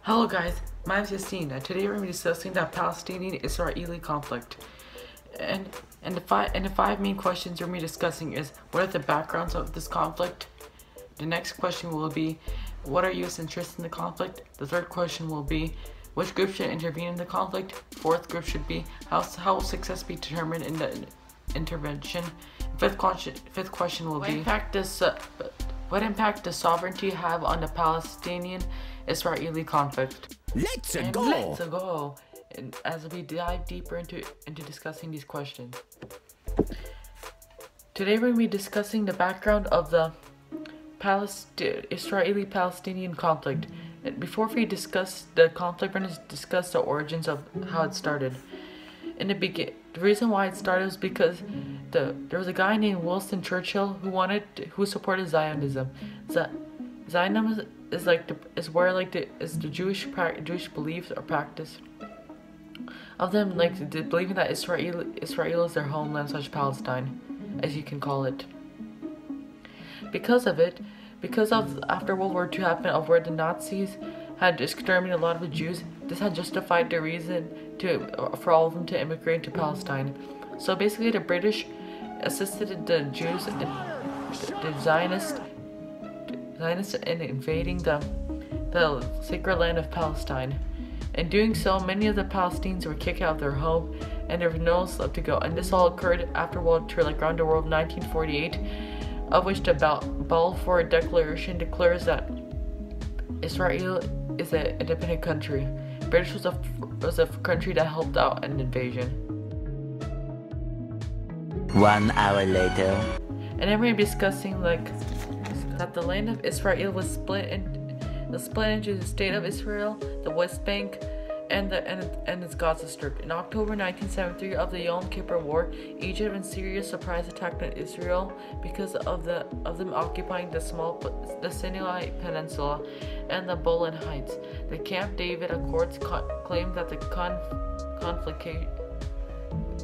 Hello guys, my name is Yassine, and today we're going to be discussing the Palestine-Israeli conflict. And the five main questions we're going to be discussing is, what are the backgrounds of this conflict? The next question will be, what are U.S. interests in the conflict? The third question will be, which group should intervene in the conflict? Fourth group should be, how will success be determined in the intervention? Fifth question will be, what impact does sovereignty have on the Palestinian-Israeli conflict? Let's go! And as we dive deeper into discussing these questions. Today we're going to be discussing the background of the Israeli-Palestinian conflict. And before we discuss the conflict, we're going to discuss the origins of how it started. The reason why it started was because there was a guy named Winston Churchill who supported Zionism. Zionism is the Jewish beliefs or practice of them, believing that Israel is their homeland / Palestine, as you can call it. Because after World War II happened, of where the Nazis had exterminated a lot of the Jews, this had justified the reason for all of them to immigrate to Palestine. So basically, the British assisted the Jews the Zionists in invading the sacred land of Palestine. In doing so, many of the Palestinians were kicked out of their home, and there was no place left to go. And this all occurred after World War II, around the world 1948, of which the Balfour Declaration declares that Israel is an independent country. British was a country that helped out an invasion. 1 hour later. And then we're discussing that the land of Israel was split into the state of Israel, the West Bank, and its Gaza Strip. In October 1973 of the Yom Kippur War, Egypt and Syria surprise attacked on Israel because of them occupying the Sinai Peninsula and the Golan Heights. The Camp David Accords claimed that the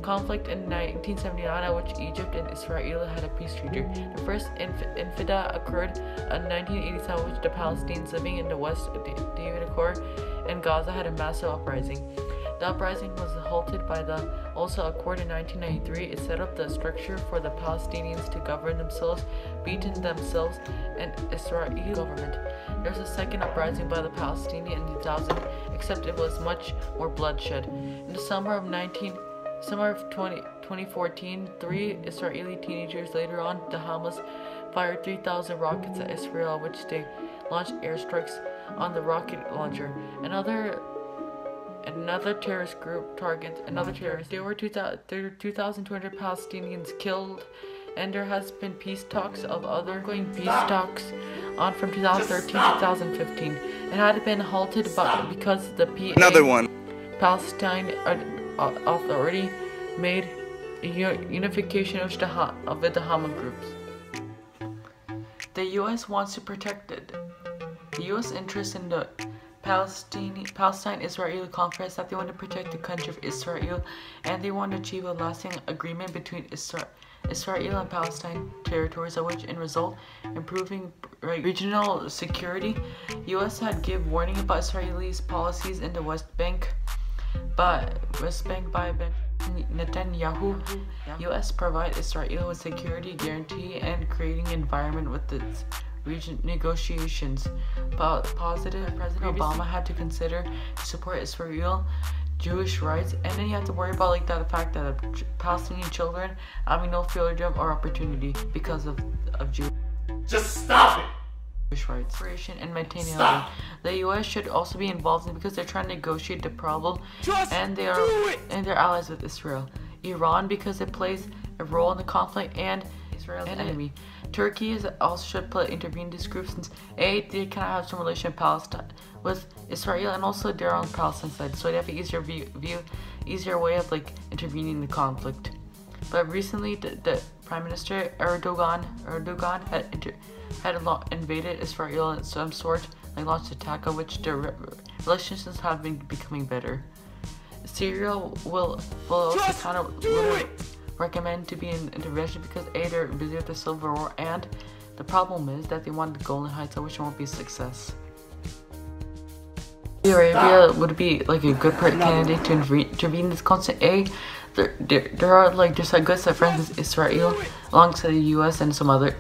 conflict in 1979, at which Egypt and Israel had a peace treaty. The first infida occurred in 1987, which the Palestinians living in the West David Accord and Gaza had a massive uprising. The uprising was halted by the Oslo Accord in 1993. It set up the structure for the Palestinians to govern themselves between themselves and Israeli government. There was a second uprising by the Palestinians in 2000, except it was much more bloodshed. In the summer of 2014, 3 Israeli teenagers, later on the Hamas, fired 3,000 rockets at Israel, which they launched airstrikes on the rocket launcher. Another terrorist group targets another terrorist. There were 2,200 Palestinians killed, and there has been peace talks on from 2013 to 2015. It had been halted because the Palestine Authority made a unification of the Hamas groups. The U.S. wants to protect it. The U.S. interest in the Palestine-Israeli conflict, that they want to protect the country of Israel, and they want to achieve a lasting agreement between Israel and Palestine territories, which in result improving regional security. U.S. had given warning about Israeli's policies in the West Bank by Netanyahu. U.S. provide Israel with security guarantee and creating an environment with its region negotiations. President Obama had to consider to support Israel Jewish rights, and then you have to worry about the fact that Palestinian children having no freedom or opportunity because of Jewish. Just stop it. Rights and maintaining order. The U.S. should also be involved because they're trying to negotiate the problem, and they're allies with Israel. Iran, because it plays a role in the conflict, and Israel's enemy. Turkey also should intervene in this group, since they kind of have some relation with Israel, and also they're on Palestine side, so they have an easier way of intervening in the conflict. But recently, the Prime Minister Erdogan had invaded Israel in some sort, launched an attack, of which the relationships have been becoming better. Syria will recommend to be an intervention because they're busy with the Civil War, and the problem is that they want the Golan Heights, which won't be a success. Arabia would be like a good candidate to intervene in this conflict. A, there are like just like good friends with Israel alongside the U.S. and some other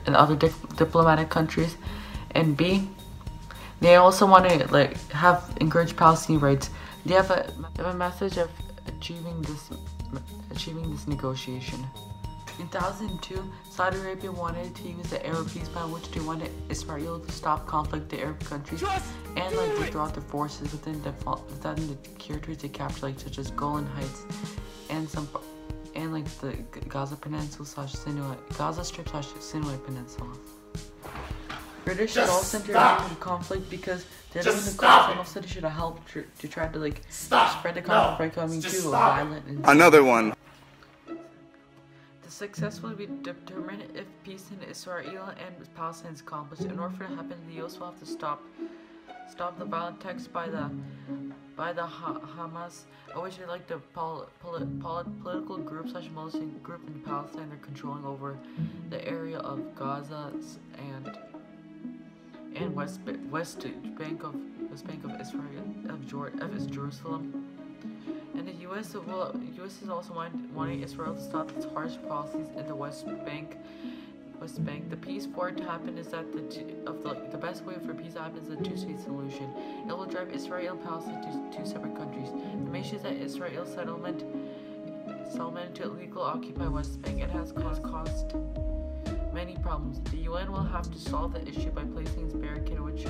diplomatic countries, and B, they also want to like encourage Palestinian rights. They have a message of achieving this negotiation. In 2002, Saudi Arabia wanted to use the Arab peace plan, which they wanted Israel to stop conflict to Arab countries and like withdraw their forces within the territories they captured, like such as Golan Heights and like the Gaza Peninsula Gaza Strip / Sinai Peninsula. British should also intervene in the conflict because they're doing the conflict, and also they should have helped to try to like spread the conflict by coming to a violent and another one. The success will be determined if peace in Israel and Palestine is accomplished. In order for it to happen, the U.S. will have to stop the violent attacks by the Hamas, which are like the political group / militant group in Palestine. They're controlling over the area of Gaza and West Bank of Israel of Jerusalem. And the U.S. is also wanting Israel to stop its harsh policies in the West Bank. The peace for it to happen is that the best way for peace to happen is a two-state solution. It will drive Israel and Palestine to two separate countries. The mission is that Israel's settlement to illegally occupy West Bank. It has caused many problems. The UN will have to solve the issue by placing its barricade, which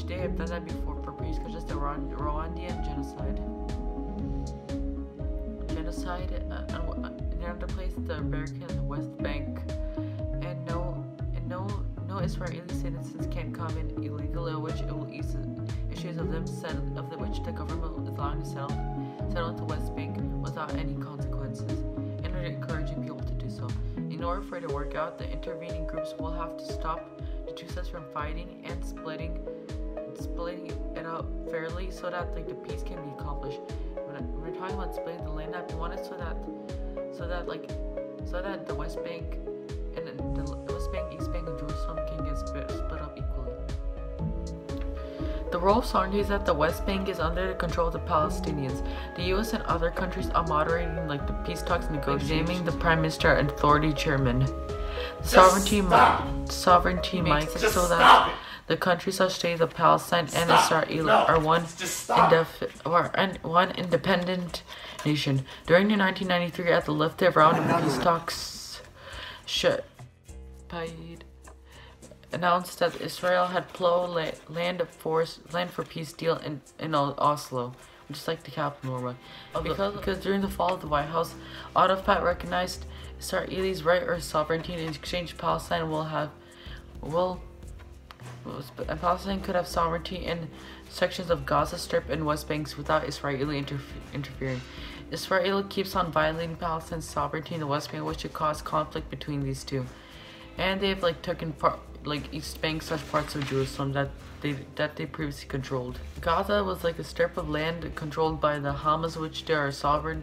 they have done that before for peace, such as the Rwandan genocide. They have to place the barricade in the West Bank, and no Israeli citizens can come in illegally, which it will ease issues of which the government is allowing to settle into West Bank without any consequences, and are encouraging people to do so. In order for it to work out, the intervening groups will have to stop the two sides from fighting and splitting it up fairly so that like the peace can be accomplished. When we're talking about splitting the land up, we want it so that the West Bank and the West Bank, East Bank, and Jerusalem can get split up equally. The role of sovereignty is that the West Bank is under the control of the Palestinians. The U.S. and other countries are moderating like the peace talks negotiations, naming the Prime Minister and Authority Chairman. Sovereignty makes it so that the countries such states of Palestine and Israel are one independent nation. During the 1993 at the lifted round of peace talks, announced that Israel had ploughed land for peace deal in Oslo, just like the capital Norway. Because during the fall of the White House, Arafat recognized Israel's right or sovereignty, and in exchange Palestine Palestine could have sovereignty in sections of Gaza Strip and West Banks without Israel interfering. Israel keeps on violating Palestine's sovereignty in the West Bank, which could cause conflict between these two. And they've taken part East Bank / parts of Jerusalem that they previously controlled. Gaza was a strip of land controlled by the Hamas, which they are sovereign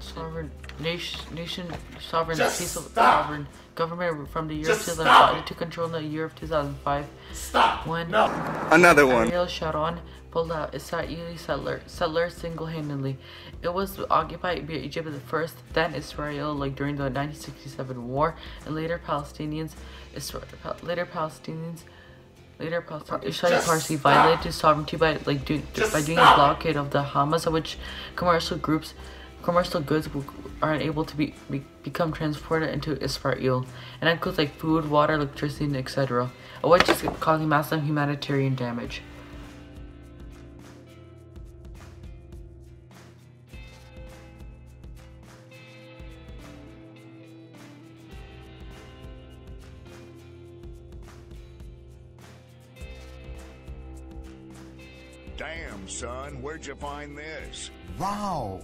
government from the year 2005 to control in the year of 2005. Another one. Ariel Sharon pulled out Israeli settlers single-handedly. It was occupied by Egypt at first, then Israel during the 1967 war, and later Israeli party violated its sovereignty by doing a blockade of the Hamas, of which commercial goods are unable to become transported into Israel, and that includes food, water, electricity, etc., which is causing massive humanitarian damage. Damn, son, where'd you find this? Wow,